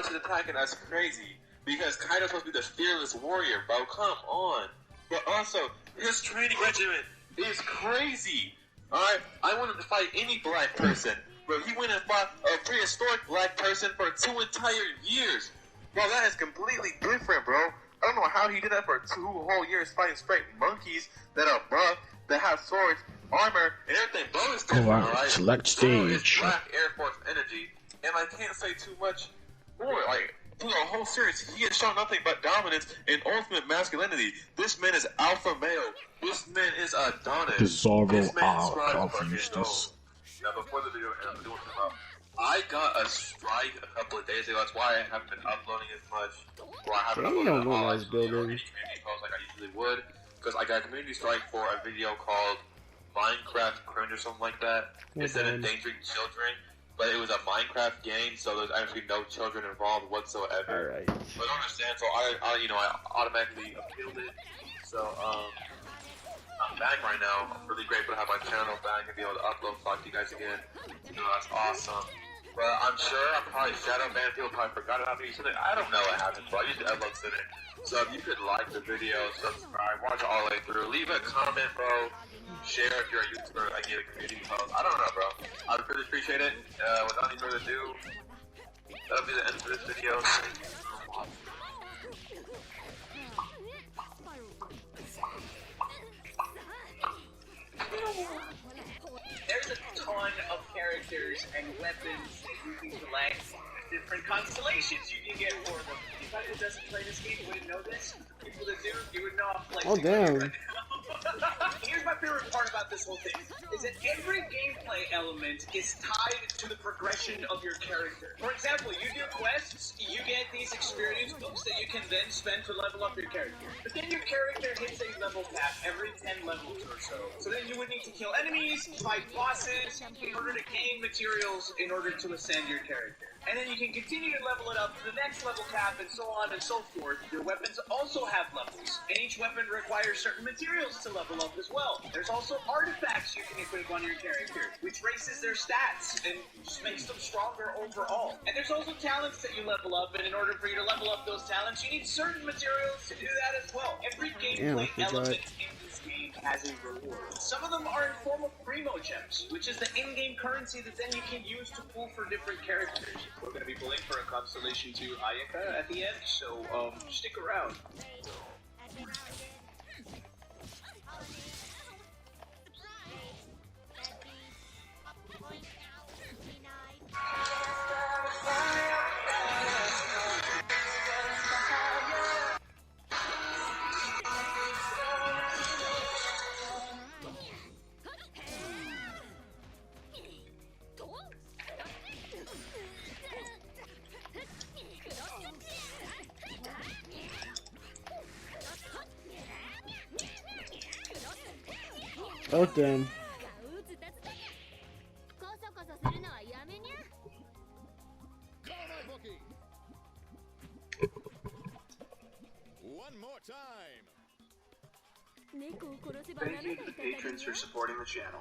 she's attacking us crazy. Because Kaido's supposed to be the fearless warrior, bro. Come on. But also, his training regimen is crazy. Alright? I want him to fight any black person. Bro, he went and fought a prehistoric black person for 2 entire years. Bro, that is completely different, bro. I don't know how he did that for 2 whole years fighting straight monkeys that are buff, that have swords, armor, and everything. Bro is different, alright? Select stage. Bro is Black Air Force energy, and I can't say too much more. Like, through the whole series, he has shown nothing but dominance and ultimate masculinity. This man is alpha male. This man is Adonis. Bizarro Arc of Eustace. Now, before the video, I'm doing something about. I got a strike a couple of days ago. That's why I haven't been uploading as much. Or I haven't uploaded all any community posts like I usually would. Because I got a community strike for a video called Minecraft Cringe or something like that. It said endangering children. But it was a Minecraft game, so there's actually no children involved whatsoever. Alright. But I don't understand, so I automatically appealed it. So, I'm back right now. I'm really grateful to have my channel back and be able to upload, talk to you guys again. You know, that's awesome. But I'm sure I'm probably shadow banned. People probably forgot about me. Something I don't know what happened, but I usually upload sooner. So if you could like the video, subscribe, watch it all the way through, leave a comment, bro. Share if you're a YouTuber, I need a community post. I don't know, bro. I would really appreciate it. Without any further ado, that'll be the end of this video. There's a ton of characters and weapons that you can collect. Different constellations you can get for them. Anybody who doesn't play this game wouldn't know this. People that do, you would know I'm playing. Oh damn. Right now. Here's my favorite part about this whole thing, is that every gameplay element is tied to the progression of your character. For example, you do quests, you get these experience books that you can then spend to level up your character. But then your character hits a level cap every 10 levels or so. So then you would need to kill enemies, fight bosses, in order to gain materials in order to ascend your character. And then you can continue to level it up to the next level cap and so on and so forth. Your weapons also have levels, and each weapon requires certain materials to level up as well. There's also artifacts you can equip on your character, which raises their stats and just makes them stronger overall. And there's also talents that you level up, and in order for you to level up those talents, you need certain materials to do that as well. Every gameplay element in this game has a reward. Some of them are in form of primo gems, which is the in-game currency that then you can use to pull for different characters. We're going to be pulling for a constellation to Ayaka at the end, so stick around. Oh damn. One more time. Thank you to the patrons for supporting the channel.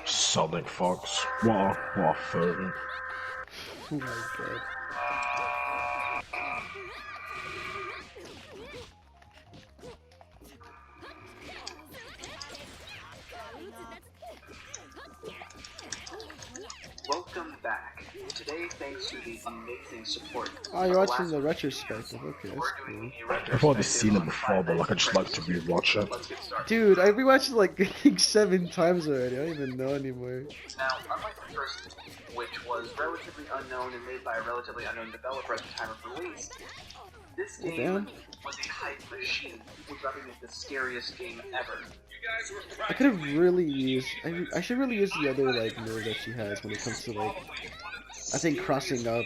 Sonic Fox. What a fervent. Oh my god. Welcome back. Today, thanks to the amazing support. Oh, you're watching the retrospective. Okay, that's cool. I've already seen it before, but like I just like to rewatch it. Dude, I rewatched it like 7 times already. I don't even know anymore. Now, unlike the first, which was relatively unknown and made by a relatively unknown developer at the time of release, this game was a hype machine. People dubbing it the scariest game ever. I could have really used. I should really use the other like move that she has when it comes to like. I think crossing up.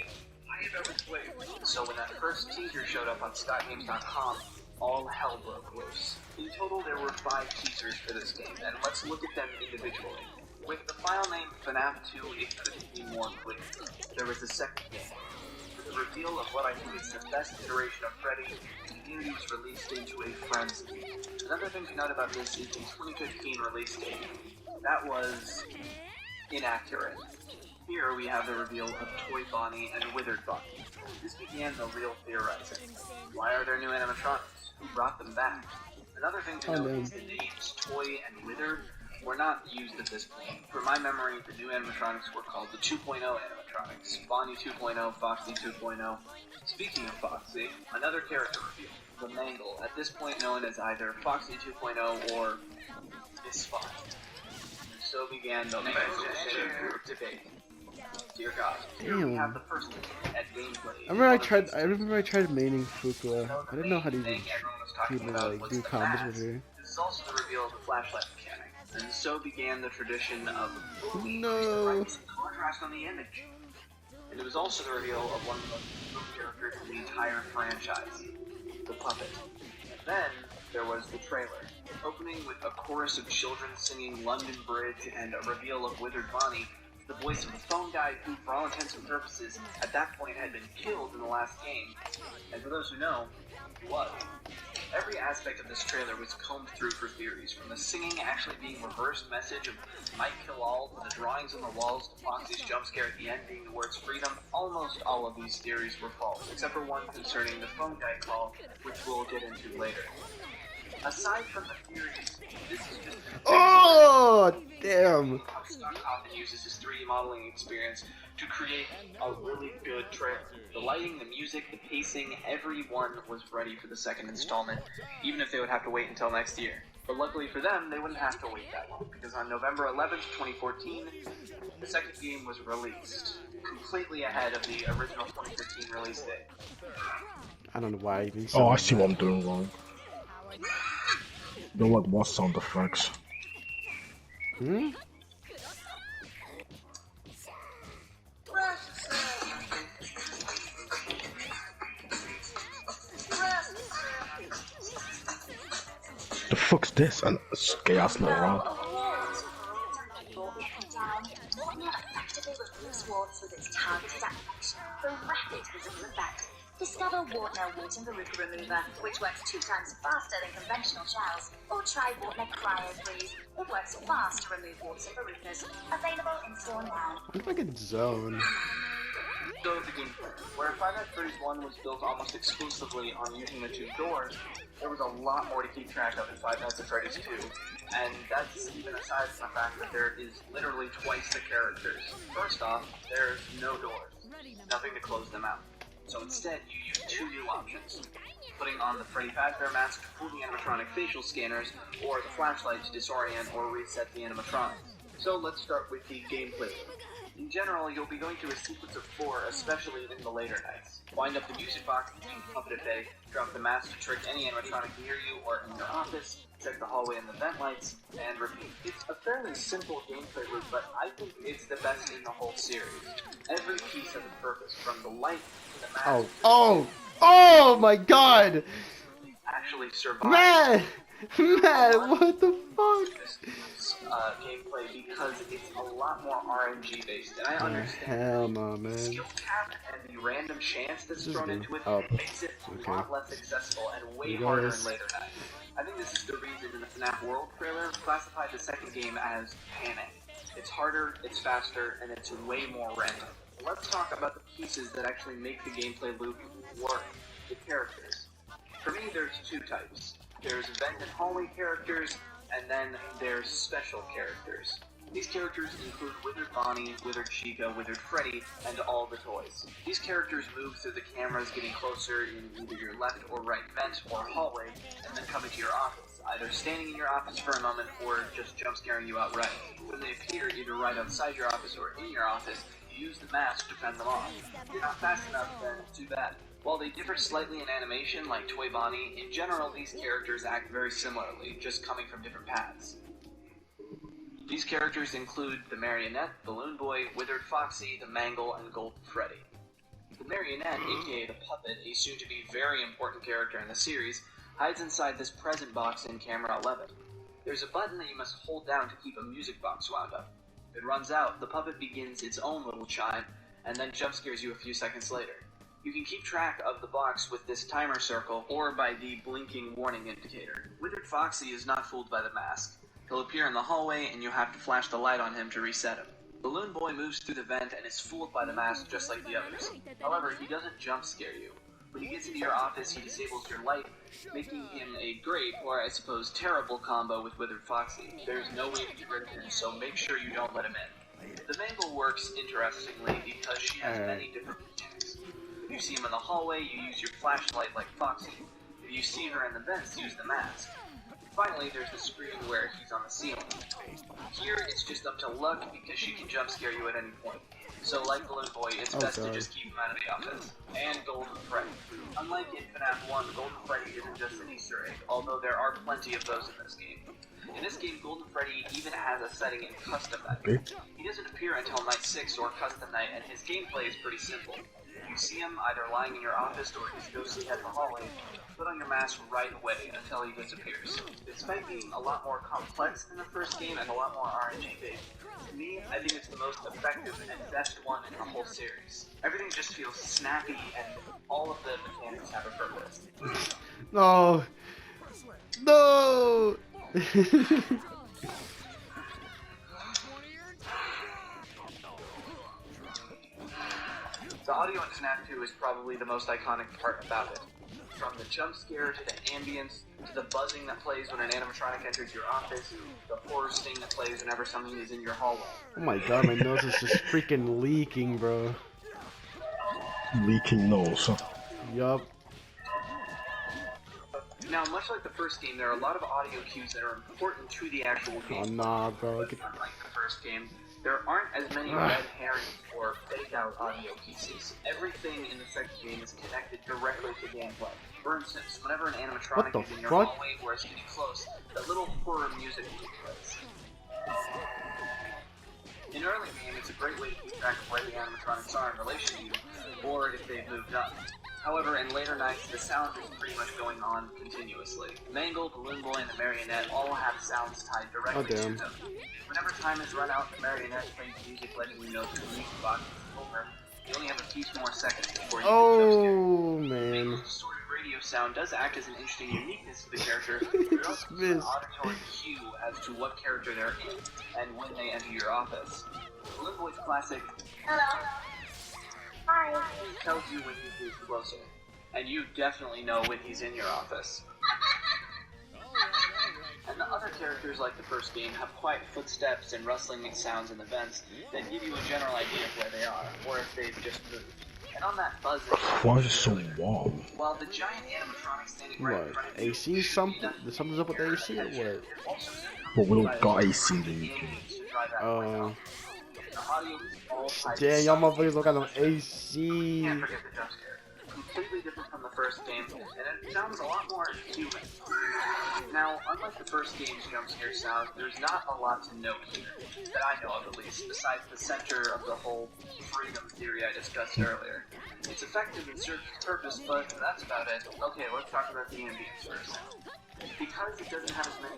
So when that first teaser showed up on ScottGames.com, all hell broke loose. In total, there were 5 teasers for this game, and let's look at them individually. With the file name FNAF 2, it couldn't be more clear. There was a second game. With the reveal of what I think is the best iteration of Freddy, the community was released into a frenzy. Another thing to note about this is the 2015 release date. That was inaccurate. Here we have the reveal of Toy Bonnie and Withered Bonnie. This began the real theorizing. Why are there new animatronics? Who brought them back? Another thing to note is the names Toy and Withered were not used at this point. For my memory, the new animatronics were called the 2.0 animatronics. Bonnie 2.0, Foxy 2.0. Speaking of Foxy, another character reveal, the Mangle, at this point known as either Foxy 2.0 or Miss Fox. So began the debate. Dear God, here we have the first look at gameplay. I remember I tried maining Fukua. I didn't know how to even like do combos with her. This is also the reveal of the flashlight mechanic, and so began the tradition of No. contrast on the image. And it was also the reveal of one of the most important characters in the entire franchise, the puppet. And then there was the trailer, opening with a chorus of children singing London Bridge and a reveal of Withered Bonnie, the voice of the phone guy who, for all intents and purposes, at that point had been killed in the last game. And for those who know, he was. Every aspect of this trailer was combed through for theories, from the singing actually being reversed message of might kill all, to the drawings on the walls, to Foxy's jump scare at the end being the words freedom. Almost all of these theories were false, except for one concerning the phone guy call, which we'll get into later. Aside from the theories, this is just Oh, damn. Skullgirls uses his 3D modeling experience to create a really good trailer. The lighting, the music, the pacing, everyone was ready for the second installment, even if they would have to wait until next year. But luckily for them, they wouldn't have to wait that long, because on November 11th, 2014, the second game was released, completely ahead of the original 2015 release date. I don't know why I even Oh, I see what I'm doing wrong. You know what sound effects? Hmm? The fuck's this? And chaos not around. With its targeted application for rapid visible effect. Discover Wartnail Water and Veruca Remover, which works 2 times faster than conventional shells, or try Wartnail Cryo Freeze. It works fast to remove warts and verrucas. Available in store now. Looks like a zone. So the gameplay, where Five Nights at Freddy's 1 was built almost exclusively on using the 2 doors, there was a lot more to keep track of in Five Nights at Freddy's 2. And that's even aside from the fact that there is literally twice the characters. First off, there's no doors. Nothing to close them out. So instead, you use 2 new options. Putting on the Freddy Fazbear mask to fool the animatronic facial scanners, or the flashlight to disorient or reset the animatronics. So let's start with the gameplay. In general, you'll be going through a sequence of 4, especially in the later nights. Wind up the music box between Puppet Bay, drop the mask to trick any animatronic near you or in your office, check the hallway and the vent lights, and repeat. It's a fairly simple gameplay loop, but I think it's the best in the whole series. Every piece has a purpose, from the light to the mask. Oh my god! Actually survive. Man, what the fuck? Gameplay because it's a lot more RNG based, and I understand Hell no, the man. skill cap and the random chance that's This is thrown good. into it Oh, makes it a lot less accessible and way You harder guys- in later nights. I think this is the reason in the FNAF World trailer classified the second game as Panic. It's harder, it's faster, and it's way more random. Let's talk about the pieces that actually make the gameplay loop work. The characters. For me, there's 2 types. There's vent and hallway characters, and then there's special characters. These characters include Withered Bonnie, Withered Chica, Withered Freddy, and all the toys. These characters move through the cameras, getting closer in either your left or right vent or hallway, and then come into your office, either standing in your office for a moment or just jump scaring you outright. When they appear either right outside your office or in your office, you use the mask to fend them off. If you're not fast enough, then too bad. While they differ slightly in animation, like Toy Bonnie, in general these characters act very similarly, just coming from different paths. These characters include the Marionette, Balloon Boy, Withered Foxy, the Mangle, and Golden Freddy. The Marionette, aka the Puppet, a soon-to-be very important character in the series, hides inside this present box in camera 11. There's a button that you must hold down to keep a music box wound up. If it runs out, the puppet begins its own little chime, and then jump scares you a few seconds later. You can keep track of the box with this timer circle, or by the blinking warning indicator. Withered Foxy is not fooled by the mask. He'll appear in the hallway, and you have to flash the light on him to reset him. Balloon Boy moves through the vent and is fooled by the mask just like the others. However, he doesn't jump scare you. When he gets into your office, he disables your light, making him a great, or I suppose terrible, combo with Withered Foxy. There's no way to get rid of him, so make sure you don't let him in. The Mangle works interestingly because she has many different mechanics. If you see him in the hallway, you use your flashlight like Foxy. If you see her in the vents, use the mask. Finally, there's the screen where he's on the ceiling. Here, it's just up to luck because she can jump scare you at any point. So, like Balloon Boy, it's best to just keep him out of the office. And Golden Freddy. Unlike in FNAF 1, Golden Freddy isn't just an Easter egg, although there are plenty of those in this game. In this game, Golden Freddy even has a setting in Custom Night. He doesn't appear until Night 6 or Custom Night, and his gameplay is pretty simple. You see him either lying in your office or his ghostly head in the hallway, put on your mask right away until he disappears. Despite being a lot more complex than the first game and a lot more RNG-based, to me, I think it's the most effective and best one in the whole series. Everything just feels snappy and all of the mechanics have a purpose. No! No! The audio in FNAF 2 is probably the most iconic part about it. From the jump scare to the ambience, to the buzzing that plays when an animatronic enters your office, the horror sting that plays whenever something is in your hallway. Oh my god, my nose is just freaking leaking, bro. Leaking nose. Yup. Now, much like the first game, there are a lot of audio cues that are important to the actual game. Oh nah, bro. Unlike the first game, there aren't as many red herrings or fake-out audio pieces. Everything in the second game is connected directly to gameplay. For instance, whenever an animatronic is in your hallway or is getting close, that little horror music plays. In early game, it's a great way to keep track of where the animatronics are in relation to you, or if they've moved up. However, in later nights, the sound is pretty much going on continuously. Mangle, Balloon Boy, and the Marionette all have sounds tied directly to them. Whenever time is run out, the Marionette plays music letting you know that the music box is over. You only have a few more seconds before you Oh, man. Mangle's distorted radio sound does act as an interesting uniqueness to the character, but it also gives an auditory cue as to what character they're in and when they enter your office. Balloon Boy's classic Hello. Hi. tells you when he moves closer, and you definitely know when he's in your office. And the other characters, like the first game, have quiet footsteps and rustling sounds in the vents that give you a general idea of where they are, or if they've just moved. And on that buzzing, why is it so warm? while the giant animatronic standing right in front of you, AC something? Something's up with the AC or what? But we don't got AC in the UK. Oh. The audio is all tied to Damn, y'all sound. motherfuckers don't got no AC. Can't forget the jump scare. Completely different from the first game, and it sounds a lot more human. Now, unlike the first game's jump scare sound, there's not a lot to note here, that I know of at least, besides the center of the whole freedom theory I discussed earlier. It's effective and serves its purpose, but that's about it. Okay, let's talk about the ambience first. Because it doesn't have as many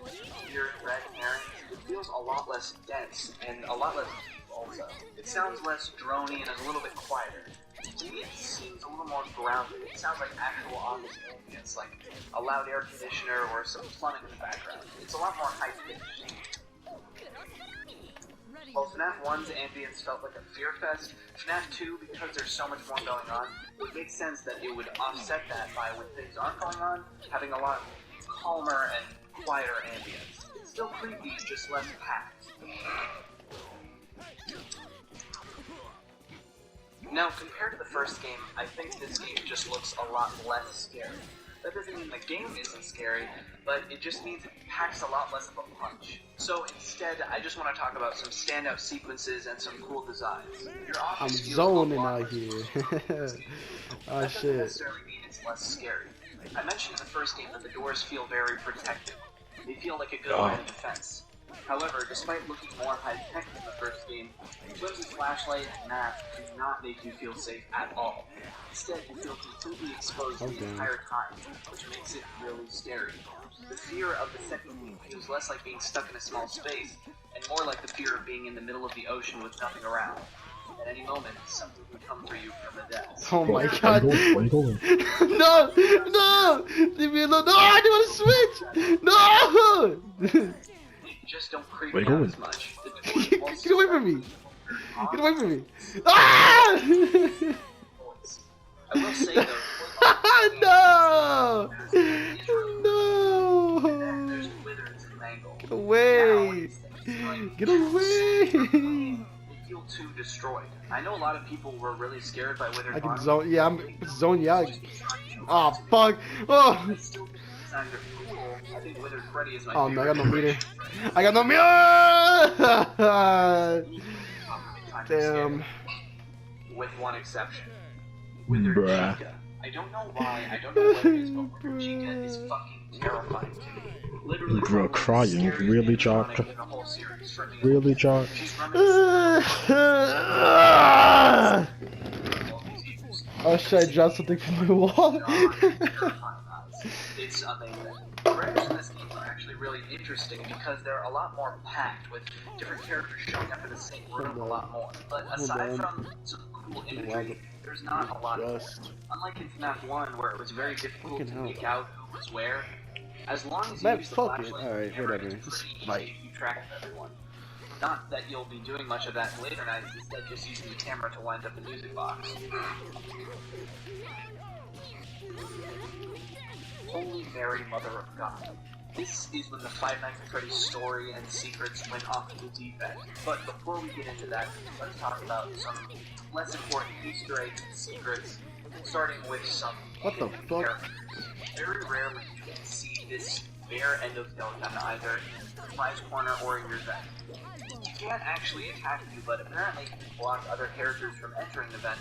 weird red herrings, it feels a lot less dense, and a lot less also. It sounds less droney and is a little bit quieter. To me, it seems a little more grounded. It sounds like actual office ambience, like a loud air conditioner or some plumbing in the background. It's a lot more high-pitched. While FNAF 1's ambience felt like a fear fest, FNAF 2, because there's so much more going on, it would make sense that it would offset that by, when things aren't going on, having a lot calmer and quieter ambience. It's still creepy, just less packed. Now, compared to the first game, I think this game just looks a lot less scary. That doesn't mean the game isn't scary, but it just means it packs a lot less of a punch. So instead, I just want to talk about some standout sequences and some cool designs. Your I'm office feels zoning a lot out less here. Oh that doesn't shit. necessarily mean it's less scary. I mentioned in the first game that the doors feel very protective. They feel like a good line of defense. However, despite looking more high-tech than the first game, Flimsy's flashlight and mask do not make you feel safe at all. Instead, you feel completely exposed the entire time, which makes it really scary. The fear of the second game feels less like being stuck in a small space, and more like the fear of being in the middle of the ocean with nothing around. At any moment, something could come for you from the depths. Oh my Where god. you going? No! No! Leave me alone. No! I want to switch! No! Just don't creep Where me you out going? as much. The doors also Get away from me! Get away from me! Ah! I will say though, No! and then No! there's Withers and Mangle. Get away! Get away! They feel too destroyed. I know a lot of people were really scared by Wither. I can zone. Yeah, I'm zone. Yeah. Oh fuck! Oh! I still think the designs are cool. I think Withered Freddy is my Oh no! I favorite. got no meter. I got no meter. Damn. With one exception. Withered Bruh. Chica. I don't know why, I don't know what it is, but Withered Chica is fucking terrifying to me. Literally, Bro, probably the crying. scariest Really, Jock? animatronic in the whole series for me. Really, Jock? She's reminiscent of these years. Oh shit! I dropped something from my wall. It's amazing. The characters in this game are actually really interesting because they're a lot more packed with different characters showing up in the same room a lot more. But aside from some cool imagery, there's not a lot of it. Unlike in FNAF 1 where it was very difficult to make out who was where, as long as you Man, use the fuck it. flashlight, Alright, camera, whatever. it's Just pretty easy fight. to keep track of everyone. Not that you'll be doing much of that in later nights, instead just using the camera to wind up the music box. Holy Mary, Mother of God. This is when the Five Nights at Freddy's story and secrets went off the deep end. But before we get into that, let's talk about some less important Easter eggs and secrets, starting with some What the hidden fuck? characters. Very rarely you can see this bare endoskeleton either in the prize corner or in your vent. He can't actually attack you, but apparently he can block other characters from entering the vent,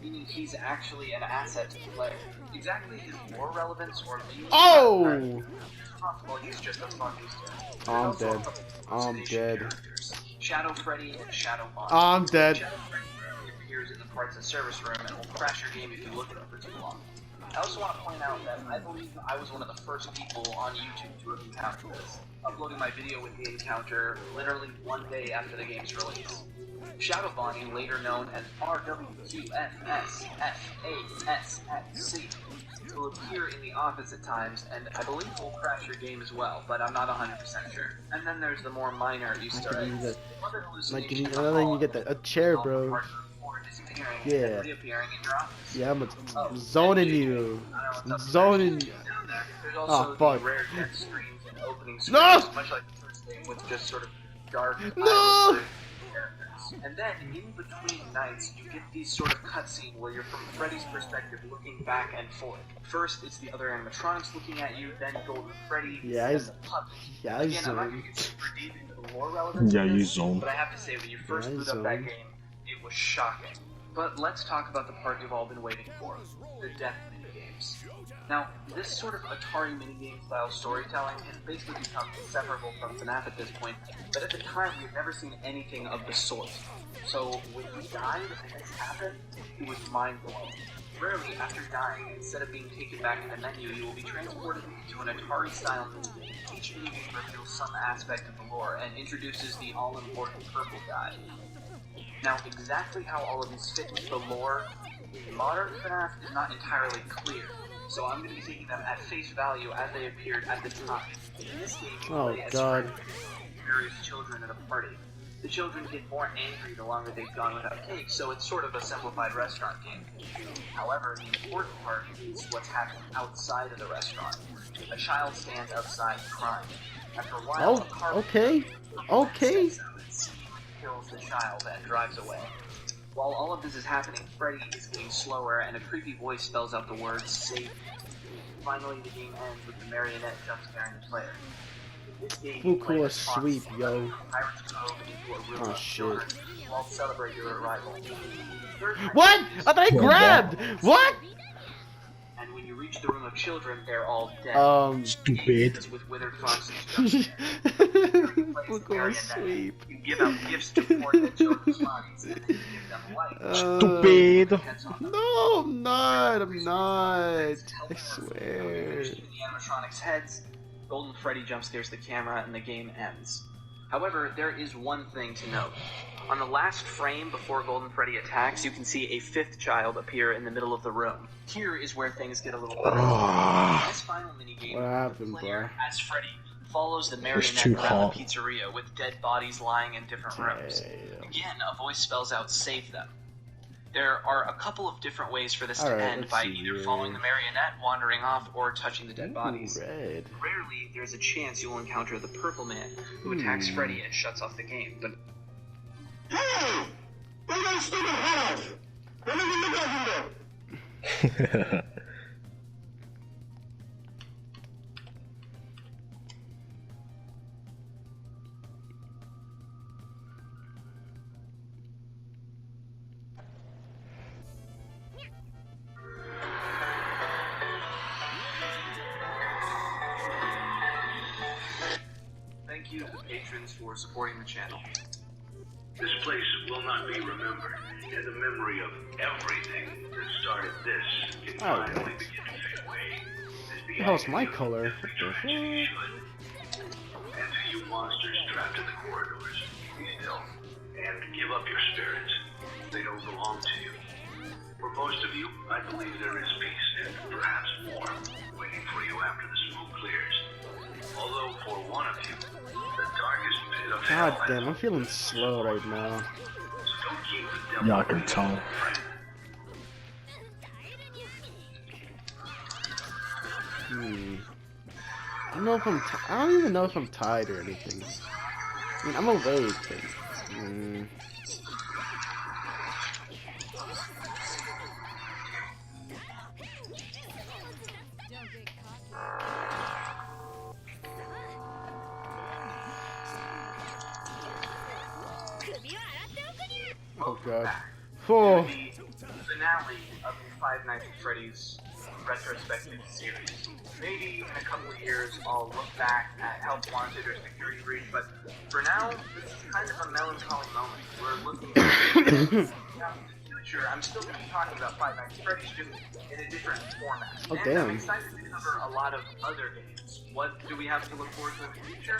meaning he's actually an asset to the player. Exactly his lore relevance or meaning Oh! possible, he's just a fun Easter egg. I'm There's also dead. a couple I'm hallucination dead. characters, Shadow Freddy and Shadow Bonnie. I'm dead. Shadow Freddy rarely appears in the parts and service room and will crash your game if you look at him for too long. I also want to point out that I believe I was one of the first people on YouTube to have encountered this, uploading my video with the encounter literally one day after the game's release. Shadow Bonnie, later known as RWQFSFASXC, will appear in the office at times, and I believe will crash your game as well, but I'm not 100% sure. And then there's the more minor Easter eggs. Other Like, hallucinations another thing you get a chair, bro. Yeah. and reappearing in your office. Yeah, I'm zoning you. I'm zoning. There's also Oh, fuck. the rare death screens and opening screens, No! much like the first game, with just sort of dark, No! eyeless characters. And then, in between nights, you get these sort of cutscene where you're from Freddy's perspective looking back and forth. First, it's the other animatronics looking at you, then Golden Freddy, Yeah, then he's- the puppet. Yeah, I Again, I'm not going zoned. to get super deep into the lore relevance Yeah, of you this, zoned. but I have to say, when you first Yeah, I boot up that zoned. game, it was shocking. But let's talk about the part you've all been waiting for, the death minigames. Now, this sort of Atari minigame style storytelling has basically become inseparable from FNAF at this point, but at the time we had never seen anything of the sort. So when you died and this happened, it was mind-blowing. Rarely, after dying, instead of being taken back to the menu, you will be transported into an Atari-style minigame. Each minigame reveals some aspect of the lore and introduces the all-important purple guy. Now, exactly how all of these fit into the lore in modern FNAF is not entirely clear, so I'm going to be taking them at face value as they appeared at the time. In this game, you Oh, play as God. various children at a party. The children get more angry the longer they've gone without cake, so it's sort of a simplified restaurant game. However, the important part is what's happening outside of the restaurant. A child stands outside crying. After a while, a car Okay. Okay. steps out and seemingly kills the child and drives away. While all of this is happening, Freddy is getting slower and a creepy voice spells out the words "save me." Finally, the game ends with the marionette jump scaring the player. In this game, you play Fuku as Fox, sweep, yo. Pirates Cove into a room Oh, of shit. children who all celebrate your arrival. Third time- What? I thought I grabbed. What? And when you reach the room of children, they're all dead. Stupid. As with withered foxes jump Fuku sweep. You give out gifts to poor dead children's bodies, and then you give them life. Stupid. Depends on them. No, I'm not. I'm not. I The swear. animatronics' heads, Golden Freddy jump scares the camera, and the game ends. However, there is one thing to note. On the last frame before Golden Freddy attacks, you can see a fifth child appear in the middle of the room. Here is where things get a little better. Ah. This final minigame, What happened, the player bro? as Freddy follows the too marionette around hot. the pizzeria with dead bodies lying in different rooms. Again, a voice spells out "save them." There are a couple of different ways for this to Alright, end let's by see either here. following the marionette, wandering off, or touching the dead bodies. Red. Rarely, there's a chance you'll encounter the purple man who attacks Freddy and shuts off the game, but Hey! Where that stupid head off? Let me get the guy from there. thank you to the patrons for supporting the channel. This place will not be remembered, and the memory of everything that started this can finally begin to fade away. As the The hell's my agony of color? every tragedy should. And to you monsters trapped in the corridors, be still, and give up your spirits. They don't belong to you. For most of you, I believe there is peace, and perhaps more, waiting for you after the smoke clears. Although for one of you, the darkest pit of hell God has damn, I'm feeling slow right now. So don't keep the devil Yeah, I can tell. I don't know if I don't even know if I'm tired or anything. I mean, I'm awake, but... Oh god. Oh. The finale of the Five Nights at Freddy's retrospective series. Maybe in a couple of years I'll look back at Help Wanted or Security Breach, but for now, this is kind of a melancholy moment. We're looking at the future. I'm still going to be talking about Five Nights at Freddy's, just in a different format. Oh, and damn. I'm excited to cover a lot of other games. What do we have to look forward to in the future?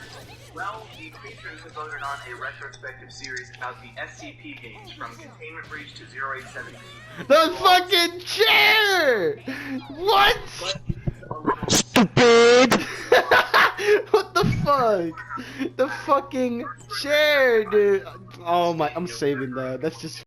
Well, the patrons have voted on a retrospective series about the SCP games from Containment Breach to 0817. The fucking chair! What? Stupid! What the fuck? The fucking chair, dude. Oh my, I'm saving that. That's just